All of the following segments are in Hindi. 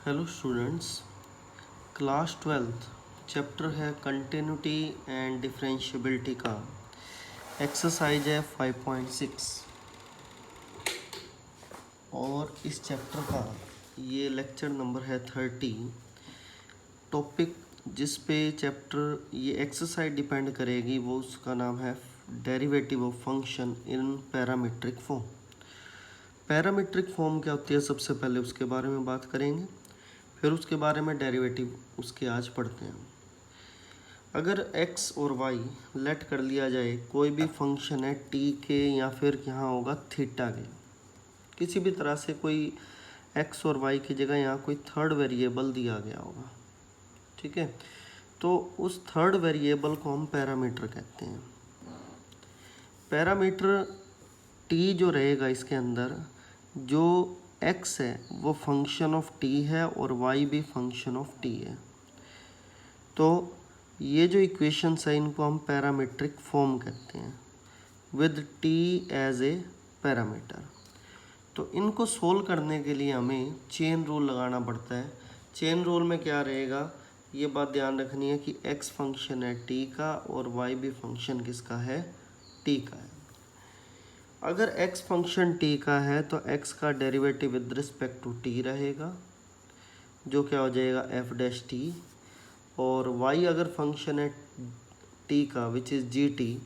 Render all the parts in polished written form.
Hello students, class 12th chapter है कंटिन्यूटी एंड डिफरेंशिएबिलिटी का। एक्सरसाइज है 5.6 और इस चैप्टर का ये लेक्चर नंबर है 30। टॉपिक जिस पे चैप्टर ये एक्सरसाइज डिपेंड करेगी वो उसका नाम है derivative of function in parametric form. Parametric form क्या होती है, सबसे पहले उसके बारे में बात करेंगे, फिर उसके बारे में डेरिवेटिव उसके आज पढ़ते हैं। अगर x और y लेट कर लिया जाए, कोई भी फंक्शन है t के या फिर यहाँ होगा थीटा के, किसी भी तरह से कोई x और y की जगह यहाँ कोई थर्ड वेरिएबल दिया गया होगा, ठीक है। तो उस थर्ड वेरिएबल को हम पैरामीटर कहते हैं। पैरामीटर t जो रहेगा इसके अंदर, जो x है वो फंक्शन ऑफ t है और y भी फंक्शन ऑफ t है। तो ये जो इक्वेशंस है इनको हम पैरामीट्रिक फॉर्म कहते हैं with t as a parameter. तो इनको सोल्व करने के लिए हमें चेन रूल लगाना पड़ता है। चेन रूल में क्या रहेगा, ये बात ध्यान रखनी है कि x फंक्शन है t का और y भी फंक्शन किसका है, t का है। अगर x फंक्शन t का है तो x का derivative with respect to t रहेगा, जो क्या हो जाएगा f डैश t, और y अगर फंक्शन है t का विच इज़ gt,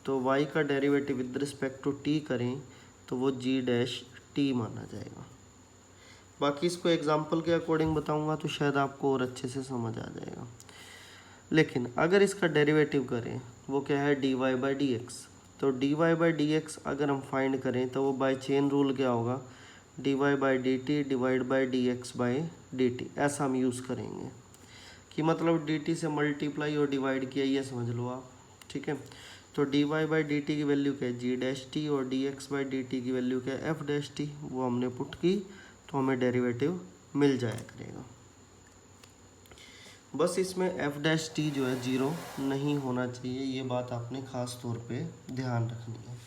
तो y का derivative with respect to t करें तो वो g डैश t माना जाएगा। बाकी इसको एग्जांपल के अकॉर्डिंग बताऊंगा तो शायद आपको और अच्छे से समझ आ जाएगा। लेकिन अगर इसका डेरिवेटिव करें, वो क्या है dy बाई डी एक्स, तो dy बाई डी एक्स अगर हम फाइंड करें तो वो बाय चेन रूल क्या होगा, dy by d t divide by d x by d T, ऐसा हम यूज़ करेंगे कि मतलब dt से मल्टीप्लाई और डिवाइड किया, ये समझ लो आप, ठीक है। तो dy बाई डी टी की वैल्यू क्या है g डैश टी और dx बाई डी टी की वैल्यू क्या है f डैश टी, वो हमने पुट की तो हमें डेरिवेटिव मिल जाया करेगा। बस इसमें f डैश टी जो है 0 नहीं होना चाहिए, ये बात आपने ख़ास तौर पे ध्यान रखनी है।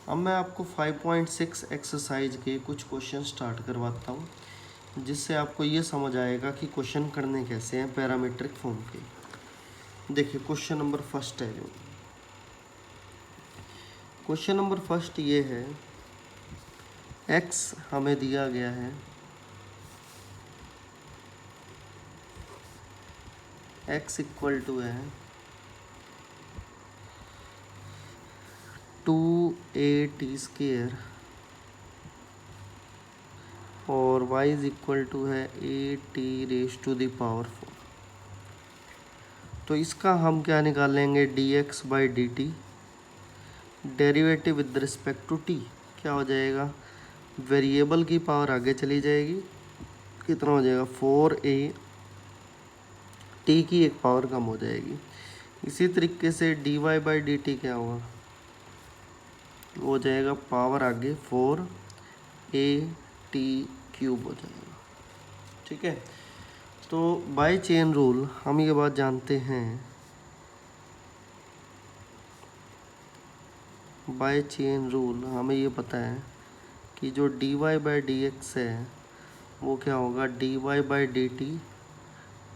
अब मैं आपको 5.6 एक्सरसाइज के कुछ क्वेश्चन स्टार्ट करवाता हूँ, जिससे आपको ये समझ आएगा कि क्वेश्चन करने कैसे हैं पैरामीट्रिक फॉर्म के। देखिए क्वेश्चन नंबर फर्स्ट है, जो क्वेश्चन नंबर फर्स्ट ये है, x हमें दिया गया है, x इक्वल टू है 2at स्क्वायर और y इज इक्वल टू है at raise to the power 4। तो इसका हम क्या निकालेंगे, dx by d t, derivative with respect to t क्या हो जाएगा, वेरिएबल की पावर आगे चली जाएगी, कितना हो जाएगा 4a, t की एक पावर कम हो जाएगी। इसी तरीके से dy बाई डी टी क्या होगा, वो हो जाएगा पावर आगे 4at क्यूब हो जाएगा, ठीक है। तो बाय चेन रूल हम ये बात जानते हैं, बाय चेन रूल हमें ये पता है कि जो dy बाई डी एक्स है वो क्या होगा, dy by d t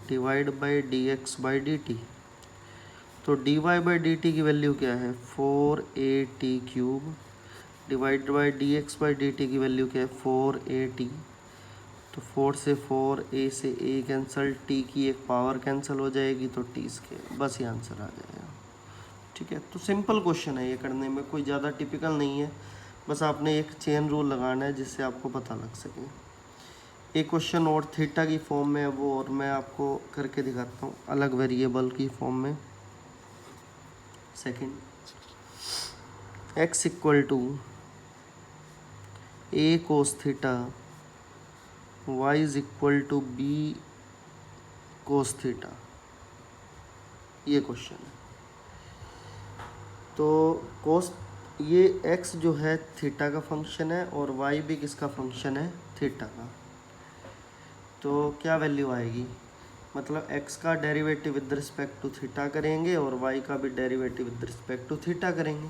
divide by d x by d t. तो dy बाई डी टी की वैल्यू क्या है 4at cube, divide by d x by d t की वैल्यू क्या है 4at। तो 4 से 4, a से a कैंसिल, t की एक पावर कैंसिल हो जाएगी तो t स्क्वायर, बस ये आंसर आ जाएगा, ठीक है। तो सिंपल क्वेश्चन है ये करने में, कोई ज़्यादा टिपिकल नहीं है, बस आपने एक चेन रूल लगाना है जिससे आपको पता लग सके। एक क्वेश्चन और थीटा की फॉर्म में है वो, और मैं आपको करके दिखाता हूँ अलग वेरिएबल की फॉर्म में। Second, x equal to a cos theta, y is equal to b cos theta, ये क्वेश्चन है। तो कोस, ये x जो है थीटा का फंक्शन है और y भी किसका फंक्शन है, थीटा का। तो क्या वैल्यू आएगी, मतलब x का derivative with respect to theta करेंगे और y का भी derivative with respect to theta करेंगे।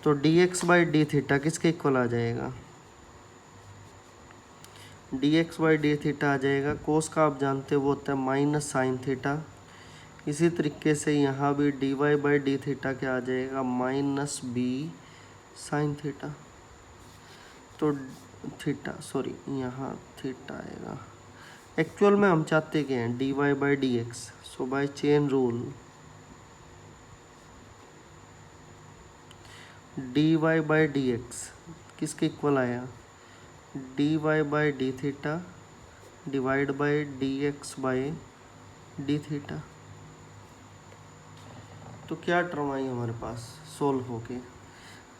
तो d x by d theta किसके इक्वल आ जाएगा, d x by d theta आ जाएगा। कोस का आप जानते हो वो होता है माइनस साइन थीटा। इसी तरीके से यहाँ भी d y by d theta क्या आ जाएगा, माइनस बी साइन थीटा। तो थीटा सॉरी यहाँ थीटा आएगा। एक्चुअल में हम चाहते क्या हैं, d y by d x. So by chain rule d y by d x किसके इक्वल आया, d y by d theta divide by d x by d theta. तो क्या टर्म आई हमारे पास सोल्व होके,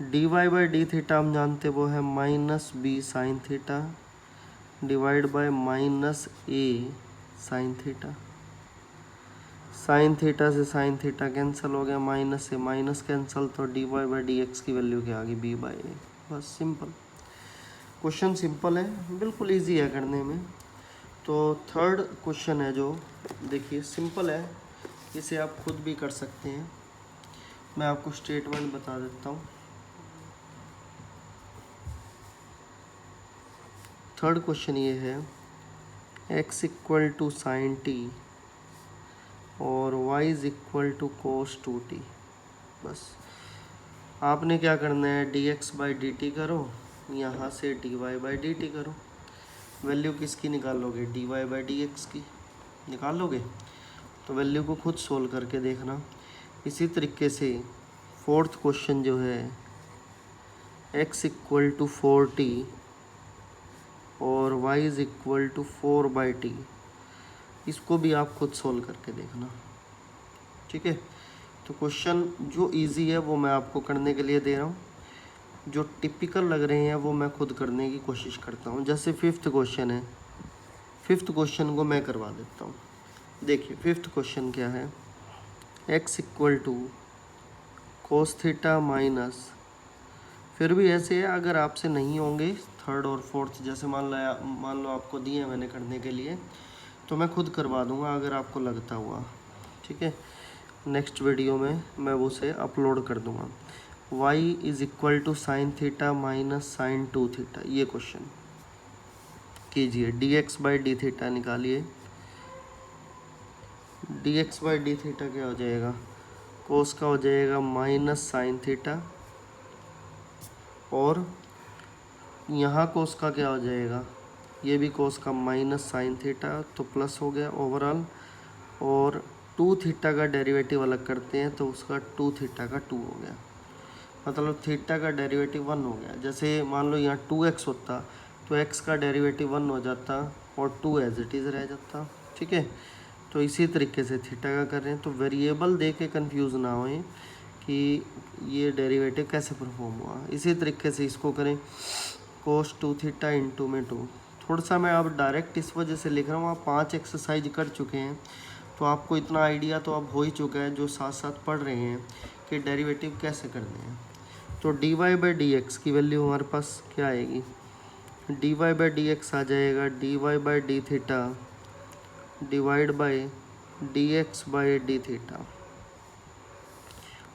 d y by d theta हम जानते वो है minus b sine theta divide by minus a sine theta. Sine theta से साइन थीटा कैंसिल हो गया, माइनस से माइनस कैंसिल, तो d y by d x की वैल्यू क्या आ गई, बी बाई ए। बस सिंपल क्वेश्चन, सिंपल है, बिल्कुल इजी है करने में। तो थर्ड क्वेश्चन है जो देखिए सिंपल है, इसे आप खुद भी कर सकते हैं। मैं आपको स्टेटमेंट बता देता हूँ। थर्ड क्वेश्चन ये है, x equal to sine t और y is equal to cos two t. बस आपने क्या करना है, d x by d t करो, यहाँ से d y by d t करो। वैल्यू किसकी निकालोगे, d y by d x की निकालोगे, तो वैल्यू को खुद सोल्व करके देखना। इसी तरीके से फोर्थ क्वेश्चन जो है, x इक्वल टू 4t और y is equal to 4/t, इसको भी आप खुद सोल्व करके देखना, ठीक है। तो क्वेश्चन जो इजी है वो मैं आपको करने के लिए दे रहा हूँ, जो टिपिकल लग रहे हैं वो मैं खुद करने की कोशिश करता हूँ। जैसे फिफ्थ क्वेश्चन है, फिफ्थ क्वेश्चन को मैं करवा देता हूँ। देखिए फिफ्थ क्वेश्चन क्या है, x equal to cos theta minus, फिर भी ऐसे है अगर आपसे नहीं होंगे थर्ड और फोर्थ, जैसे मान लो आपको दिए मैंने करने के लिए, तो मैं खुद करवा दूंगा अगर आपको लगता हुआ, ठीक है। नेक्स्ट वीडियो में मैं उसे अपलोड कर दूंगा। y is equal to sine theta minus sine 2 theta, ये क्वेश्चन कीजिए। D x by d theta निकालिए, d x by d theta क्या हो जाएगा, कोस का हो जाएगा माइनस साइन थीटा, और यहाँ कोस का क्या हो जाएगा, ये भी कोस का माइनस साइन थीटा, तो प्लस हो गया ओवरऑल। और 2 थीटा का डेरिवेटिव अलग करते हैं तो उसका 2 थीटा का 2 हो गया, मतलब थीटा का डेरिवेटिव 1 हो गया। जैसे मान लो यहाँ 2x होता तो x का डेरिवेटिव 1 हो जाता और 2 एज इट इज़ रह जाता, ठीक है। तो इसी तरीके से थीटा का कर रहे हैं, तो वेरिएबल दे के कन्फ्यूज़ ना होए कि ये डेरिवेटिव कैसे परफॉर्म हुआ। इसी तरीके से इसको करें, कोस 2 थीटा इंटू में 2। थोड़ा सा मैं अब डायरेक्ट इस वजह से लिख रहा हूँ, आप 5 एक्सरसाइज कर चुके हैं तो आपको इतना आइडिया तो अब हो ही चुका है, जो साथ साथ पढ़ रहे हैं कि डेरिवेटिव कैसे करने हैं। तो d y by d x की वैल्यू हमारे पास क्या आएगी, d y by d x आ जाएगा d y by d theta divide by d x by d theta.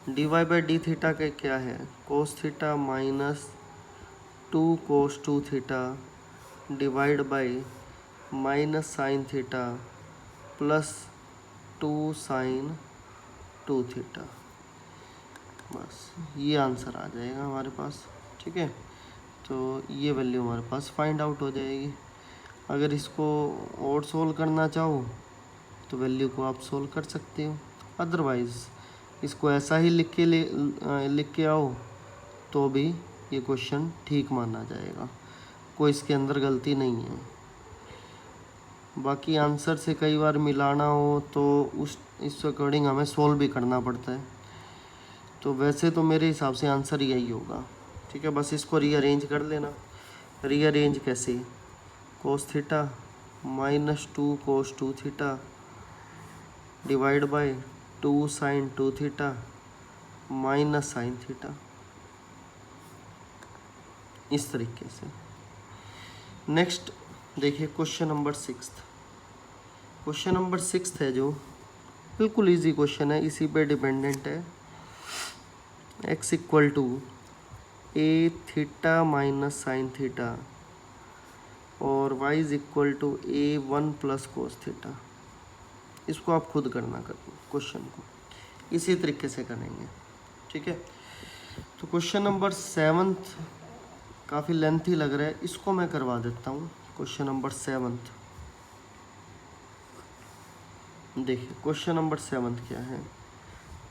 D y by d theta का क्या है, cos theta minus 2 cos 2 theta divide by minus sine theta plus 2 sine 2 theta. बस ये आंसर आ जाएगा हमारे पास, ठीक है। तो ये वैल्यू हमारे पास फाइंड आउट हो जाएगी। अगर इसको और सोल्व करना चाहो तो वैल्यू को आप सोल्व कर सकते हो, अदरवाइज़ इसको ऐसा ही लिख के आओ तो भी ये क्वेश्चन ठीक माना जाएगा, कोई इसके अंदर गलती नहीं है। बाकी आंसर से कई बार मिलाना हो तो इस अकॉर्डिंग हमें सोल्व भी करना पड़ता है, तो वैसे तो मेरे हिसाब से आंसर यही होगा, ठीक है। बस इसको रीअरेंज कर लेना। रीअरेंज कैसे, cos theta minus 2 cos 2 theta divide by 2 sine 2 theta minus sine theta, इस तरीके से। नेक्स्ट देखिए क्वेश्चन नंबर 6। क्वेश्चन नंबर 6 है जो बिल्कुल इजी क्वेश्चन है, इसी पे डिपेंडेंट है। x equal to a theta minus sine theta और y is equal to a one plus cos theta. इसको आप खुद करना क्वेश्चन को इसी तरीके से करेंगे, ठीक है। तो क्वेश्चन नंबर 7 काफ़ी लेंथी लग रहा है, इसको मैं करवा देता हूँ। क्वेश्चन नंबर 7, देखिए क्वेश्चन नंबर 7 क्या है।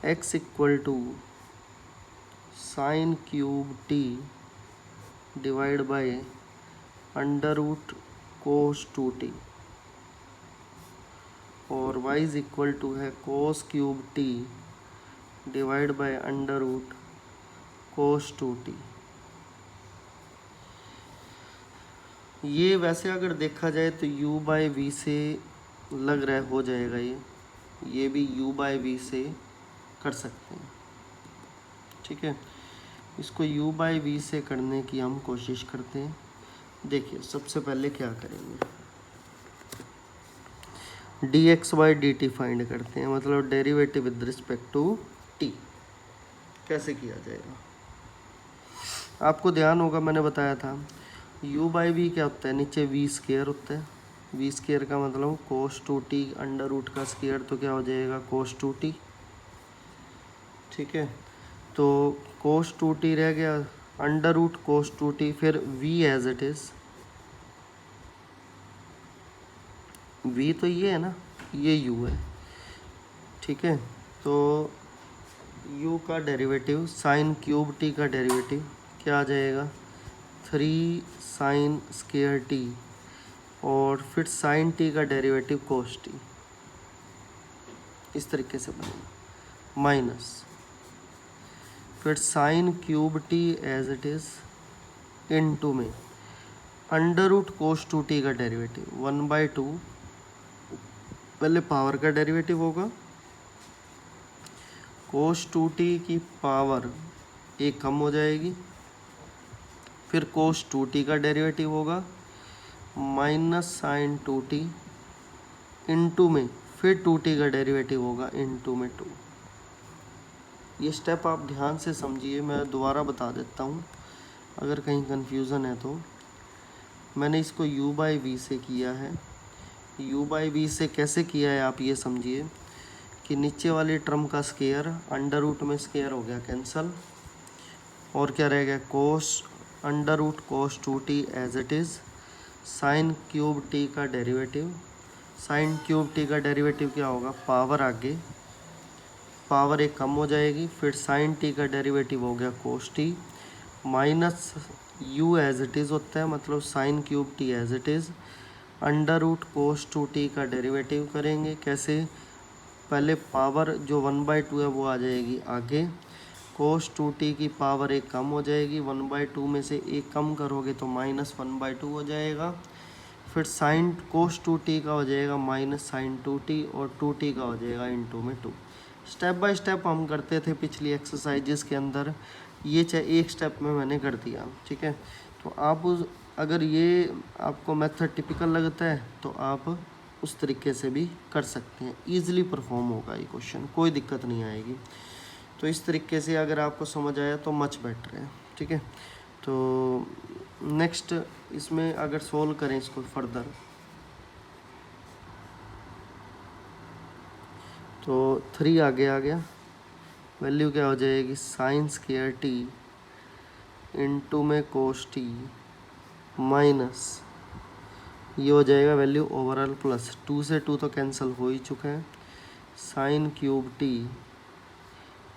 x equal to sine cube t divide by under root cos 2t और y इज इक्वल टू है cos cube t divide by under root cos 2t। ये वैसे अगर देखा जाए तो u बाय वी से लग रहा है हो जाएगा, ये भी u बाय वी से कर सकते हैं, ठीक है। इसको u बाय वी से करने की हम कोशिश करते हैं। देखिए सबसे पहले क्या करेंगे, dx by d t find करते हैं, मतलब derivative with respect to t। कैसे किया जाएगा, आपको ध्यान होगा मैंने बताया था u बाई वी क्या होता है, नीचे v स्क्वायर होता है। v स्क्वायर का मतलब कोस 2t अंडर रूट का स्क्वायर, तो क्या हो जाएगा कोस 2t, ठीक है। तो कोस 2t रह गया, अंडर रूट कोस 2t, फिर v as it is, v तो ये है ना, ये u है, ठीक है। तो u का डेरिवेटिव साइन क्यूब t का डेरिवेटिव क्या आ जाएगा 3 साइन स्क्वायर t और फिर साइन t का डेरिवेटिव कोस t, इस तरीके से बनेगा, माइनस फिर sine cube t as it is into में अंडर रूट कोस 2t का डेरिवेटिव 1/2, पहले पावर का डेरिवेटिव होगा, कोस 2t की पावर एक कम हो जाएगी, फिर कोस 2t का डेरिवेटिव होगा माइनस साइन 2t इनटू में फिर 2t का डेरिवेटिव होगा इनटू में 2। ये स्टेप आप ध्यान से समझिए, मैं दोबारा बता देता हूँ अगर कहीं कन्फ्यूज़न है तो। मैंने इसको u बाई वी से किया है। u बाई वी से कैसे किया है आप ये समझिए कि नीचे वाली टर्म का स्क्वायर अंडर रूट में स्क्वायर हो गया कैंसल, और क्या रह गया cos under root cos 2t as it is, sine cube t का डेरिवेटिव, साइन क्यूब t का डेरिवेटिव क्या होगा पावर, आगे पावर एक कम हो जाएगी, फिर साइन t का डेरिवेटिव हो गया cos t minus u as it is होता है, मतलब sine cube t as it is, under root cos 2t का डेरिवेटिव करेंगे कैसे, पहले पावर जो 1/2 है वो आ जाएगी आगे, कोस 2t की पावर एक कम हो जाएगी, 1/2 में से एक कम करोगे तो माइनस 1/2 हो जाएगा, फिर साइन कोस 2t का हो जाएगा माइनस साइन 2t और 2t का हो जाएगा इनटू में 2। स्टेप बाय स्टेप हम करते थे पिछली एक्सरसाइजेस के अंदर, ये चाहे एक स्टेप में मैंने कर दिया, ठीक है। तो आप अगर ये आपको मेथड टिपिकल लगता है तो आप उस तरीके से भी कर सकते हैं, ईजिली परफॉर्म होगा ये क्वेश्चन, कोई दिक्कत नहीं आएगी। तो इस तरीके से अगर आपको समझ आया तो मच बेटर है, ठीक है। तो नेक्स्ट इसमें अगर सोल्व करें इसको फर्दर, तो 3 आगे आ गया, वैल्यू क्या हो जाएगी साइन स्क्वायर टी इनटू में कोस टी माइनस ये हो जाएगा वैल्यू ओवरऑल प्लस 2 से 2 तो कैंसिल हो ही चुका है, साइन क्यूब टी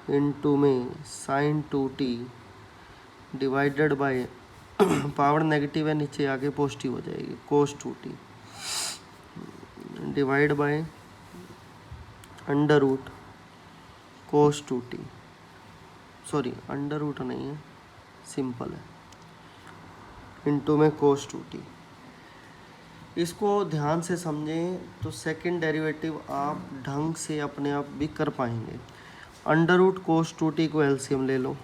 इनटू में sine 2t divided by power negative है नीचे आके पॉजिटिव हो जाएगी cos 2t divide by under root cos 2t, sorry under root नहीं है सिंपल है, इनटू में कोस 2t। इसको ध्यान से समझें तो सेकंड डेरिवेटिव आप ढंग से अपने आप भी कर पाएंगे। अंडर रूट कोस 2t को एलसीएम ले लो,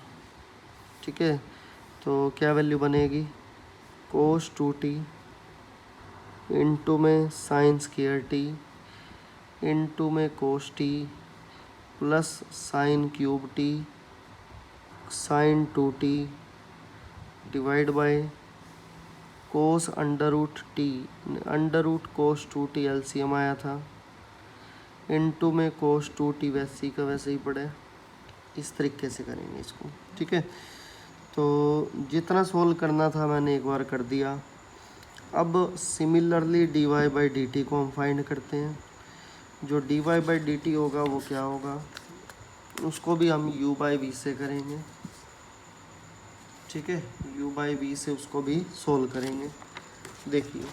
ठीक है। तो क्या वैल्यू बनेगी कोस 2t इनटू में साइन स्क्वायर t इनटू में cos t plus sine cube t sine 2t divide by cos under root t, under root cos 2t LCM आया था, इनटू में कोस 2t वैसे का वैसे ही पड़े। इस तरीके से करेंगे इसको, ठीक है। तो जितना सोल्व करना था मैंने एक बार कर दिया। अब similarly d y by d t को हम फाइंड करते हैं। जो d y by d t होगा वो क्या होगा, उसको भी हम u बाई वी से करेंगे, ठीक है। u बाई वी से उसको भी सोल्व करेंगे। देखिए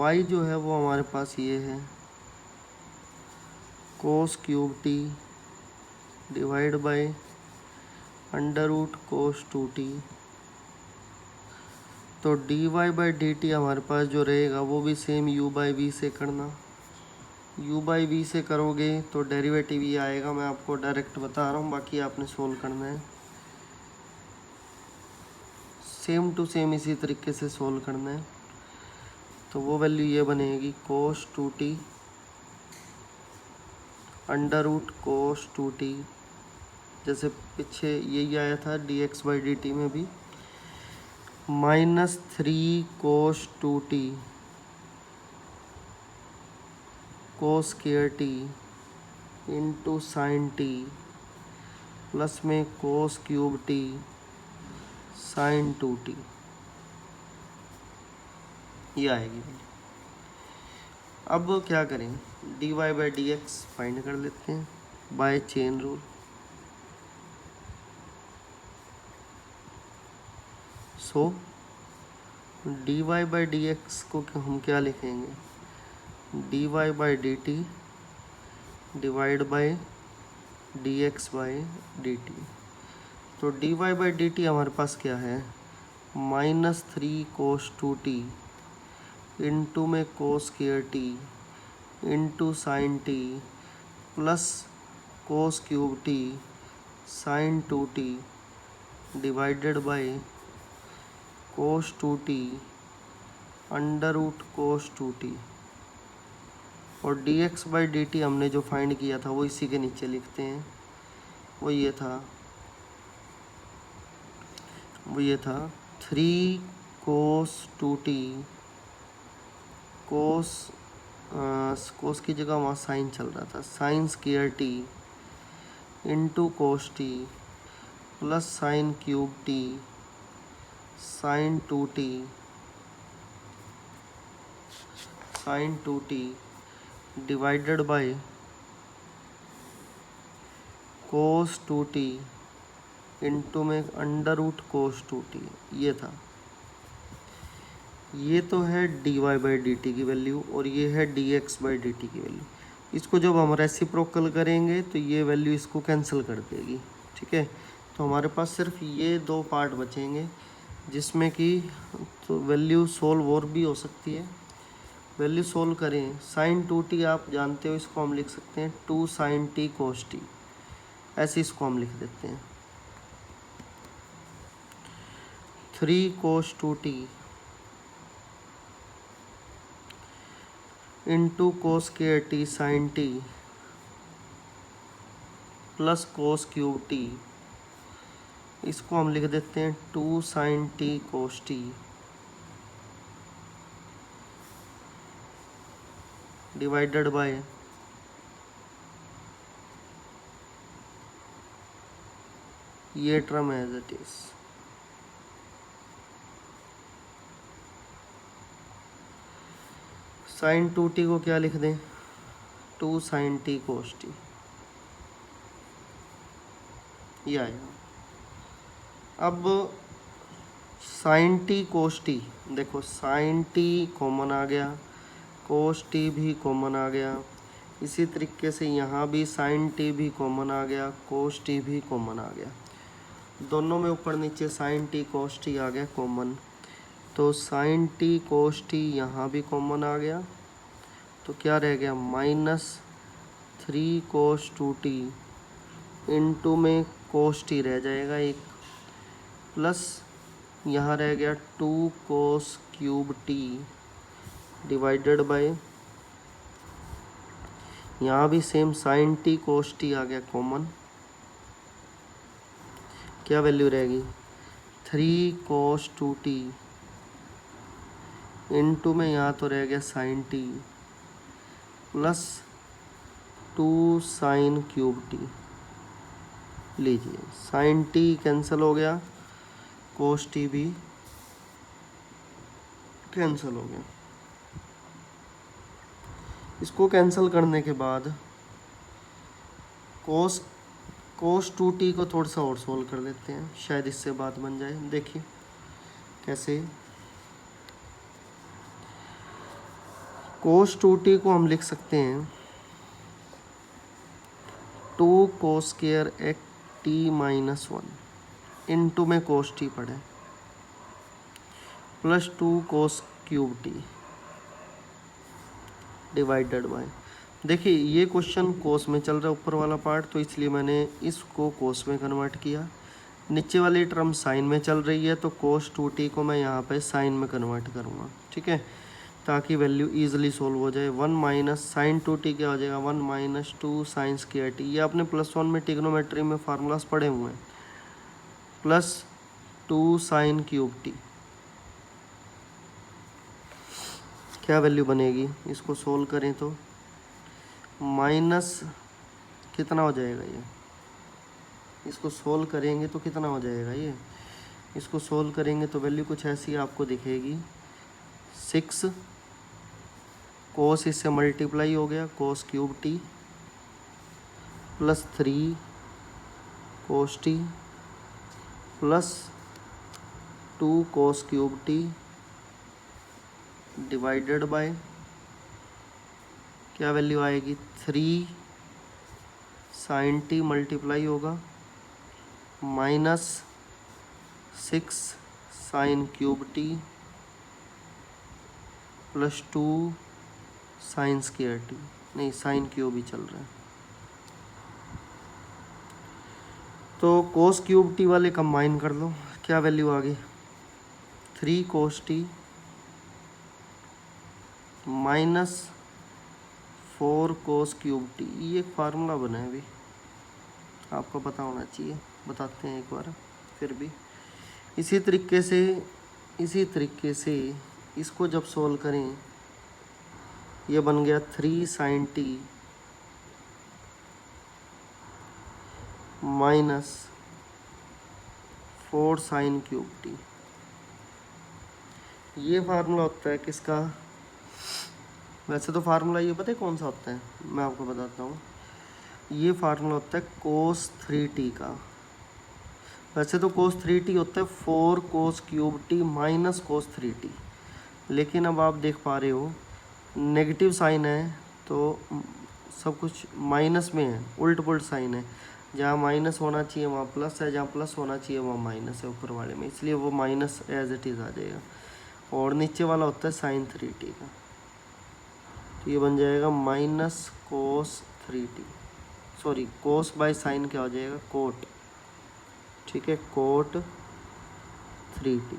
y जो है वो हमारे पास ये है cos cube t divide by under root cos 2t। तो d y by d t हमारे पास जो रहेगा वो भी सेम u बाई वी से करना। u बाई वी से करोगे तो डेरिवेटिव ये आएगा, मैं आपको डायरेक्ट बता रहा हूँ, बाकी आपने सोल्व करना है। सेम टू सेम इसी तरीके से सोल्व करना है। तो वो वैल्यू ये बनेगी cos 2t under root cos 2t, जैसे पीछे यही आया था dx बाई डी टी में भी, -3 cos 2t cos square t into sine t plus में cos cube t sine 2t, ये आएगी। अब क्या करें, d y by d x find कर लेते हैं by chain rule. So d y by d x को हम क्या लिखेंगे, d y by d t divide by d x by d t. तो d y by d t हमारे पास क्या है, -3 कोस 2t इंटू में cos square t into sine t plus cos cube t sine 2t divided by cos 2t under root cos 2t। और dx बाई डी टी हमने जो फाइंड किया था वो इसी के नीचे लिखते हैं। वो ये था 3 कोस 2t कोस की जगह वहाँ साइन चल रहा था, sine square t into cos t plus sine cube t sine 2t divided by cos 2t into में अंडर रूट कोस 2t। ये था, ये तो है d y by d t की वैल्यू और ये है d x by d t की वैल्यू। इसको जब हम रेसिप्रोकल करेंगे तो ये वैल्यू इसको कैंसिल कर देगी, ठीक है। तो हमारे पास सिर्फ ये दो पार्ट बचेंगे जिसमें कि तो वैल्यू सोल्व और भी हो सकती है। वैल्यू सोल्व करें, साइन 2t आप जानते हो, इसको हम लिख सकते हैं 2 साइन t कोस t, ऐसे इसको हम लिख देते हैं। 3 cos 2t into cos square t sine t plus cos cube t, इसको हम लिख देते हैं 2 sine t cos t divided by ये term as it is. Sine 2t को क्या लिख दें, 2 साइन t कोस टी, ये आएगा। अब साइन t कोस टी, देखो साइन t कॉमन आ गया, कोस टी भी कॉमन आ गया, इसी तरीके से यहाँ भी साइन टी भी कॉमन आ गया, कोस टी भी कॉमन आ गया। दोनों में ऊपर नीचे साइन टी कोस टी आ गया कॉमन, तो साइन टी कोस टी यहाँ भी कॉमन आ गया। तो क्या रह गया, -3 कोस 2t इंटू में कोस टी रह जाएगा एक, प्लस यहाँ रह गया 2 cos cube t divided bye, यहाँ भी same sign t cos T आ गया कॉमन, क्या वैल्यू रहेगी 3 cos 2t इनटू में यहाँ तो रह गया sine t plus 2 sine cube t. लीजिए साइन टी कैंसिल हो गया, कोस टी भी कैंसिल हो गया। इसको कैंसिल करने के बाद कोस 2t को थोड़ा सा और सोल्व कर देते हैं, शायद इससे बात बन जाए। देखिए कैसे, कोस 2t को हम लिख सकते हैं 2 cos square t minus 1 into में कोस टी पड़े plus 2 cos cube t divided bye, देखिए ये क्वेश्चन कोस में चल रहा है ऊपर वाला पार्ट, तो इसलिए मैंने इसको कोस में कन्वर्ट किया। नीचे वाली टर्म साइन में चल रही है, तो कोस 2t को मैं यहाँ पे साइन में कन्वर्ट करूँगा, ठीक है, ताकि वैल्यू इजीली सोल्व हो जाए। 1 माइनस साइन 2t क्या हो जाएगा 1 माइनस 2 साइन स्क्वायर टी, ये आपने +1 में ट्रिग्नोमेट्री में फार्मूलाज पढ़े हुए हैं, प्लस 2 साइन क्यूब टी, क्या वैल्यू बनेगी, इसको सोल्व करें तो माइनस कितना हो जाएगा ये, इसको सोल्व करेंगे तो कितना हो जाएगा ये, इसको सोल्व करेंगे तो वैल्यू कुछ ऐसी आपको दिखेगी 6 कोस इससे मल्टीप्लाई हो गया cos cube t plus 3 cos t plus 2 cos cube t divided by, क्या वैल्यू आएगी 3 साइन टी मल्टीप्लाई होगा minus 6 sine cube t plus 2 sine square t, नहीं साइन क्यूब ही चल रहा है, तो कोस क्यूब टी वाले कंबाइन कर लो, क्या वैल्यू आ गई 3 cos t minus 4 cos cube t, ये एक फार्मूला बना है, अभी आपको पता होना चाहिए, बताते हैं एक बार फिर भी। इसी तरीके से इसको जब सोल्व करें, ये बन गया 3 sine t minus 4 sine cube t, ये फार्मूला होता है किसका, वैसे तो फार्मूला ये पता है कौन सा होता है, मैं आपको बताता हूँ, ये फार्मूला होता है कोस 3t का। वैसे तो कोस 3t होता है 4 cos cube t minus cos 3t, लेकिन अब आप देख पा रहे हो नेगेटिव साइन है तो सब कुछ माइनस में है, उल्ट पुल्ट साइन है, जहाँ माइनस होना चाहिए वहाँ प्लस है, जहाँ प्लस होना चाहिए वहाँ माइनस है ऊपर वाले में, इसलिए वो माइनस एज इट इज़ आ जाएगा। और नीचे वाला होता है साइन 3t का, तो ये बन जाएगा minus cos 3t, sorry cos by sine क्या हो जाएगा कोट, ठीक है, कोट 3t,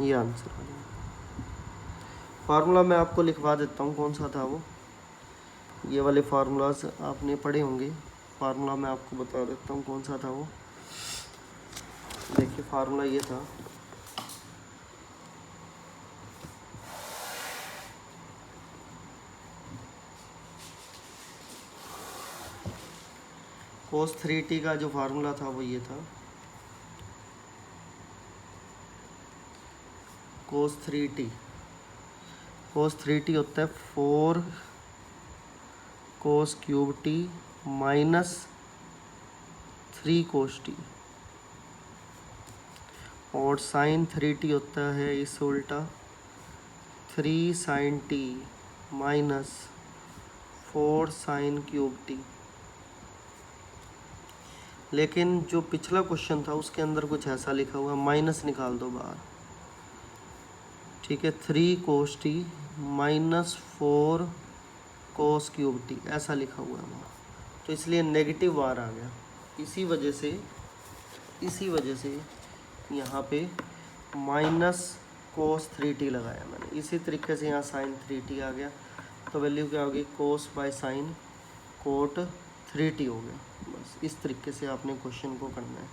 ये आंसर आ जाएगा। फार्मूला मैं आपको लिखवा देता हूँ कौन सा था वो, ये वाले फार्मूलाज आपने पढ़े होंगे, फार्मूला मैं आपको बता देता हूँ कौन सा था वो। देखिए फार्मूला ये था कोस 3t का जो फार्मूला था वो ये था, कोस 3t होता है 4 cos cube t minus 3 cos t, और साइन 3t होता है इससे उल्टा 3 sine t minus 4 sine cube t. लेकिन जो पिछला क्वेश्चन था उसके अंदर कुछ ऐसा लिखा हुआ, माइनस निकाल दो बाहर, ठीक है, 3 cos t minus 4 cos cube t ऐसा लिखा हुआ है वहाँ, तो इसलिए नेगेटिव बार आ गया। इसी वजह से यहाँ पे माइनस कोस 3t लगाया मैंने, इसी तरीके से यहाँ साइन 3t आ गया, तो वैल्यू क्या होगी, कोस बाय साइन कोट 3t हो गया। बस इस तरीके से आपने क्वेश्चन को करना है।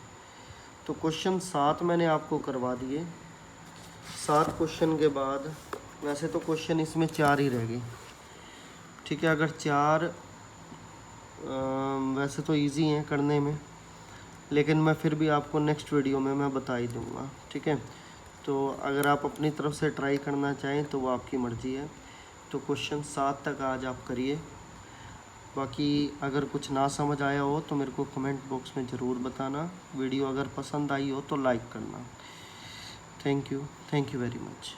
तो क्वेश्चन 7 मैंने आपको करवा दिए। 7 क्वेश्चन के बाद वैसे तो क्वेश्चन इसमें 4 ही रह गए, ठीक है। अगर 4 वैसे तो इजी हैं करने में, लेकिन मैं फिर भी आपको नेक्स्ट वीडियो में मैं बता ही दूँगा, ठीक है। तो अगर आप अपनी तरफ से ट्राई करना चाहें तो वो आपकी मर्ज़ी है। तो क्वेश्चन 7 तक आज आप करिए। बाकी अगर कुछ ना समझ आया हो तो मेरे को कमेंट बॉक्स में ज़रूर बताना। वीडियो अगर पसंद आई हो तो लाइक करना। Thank you very much.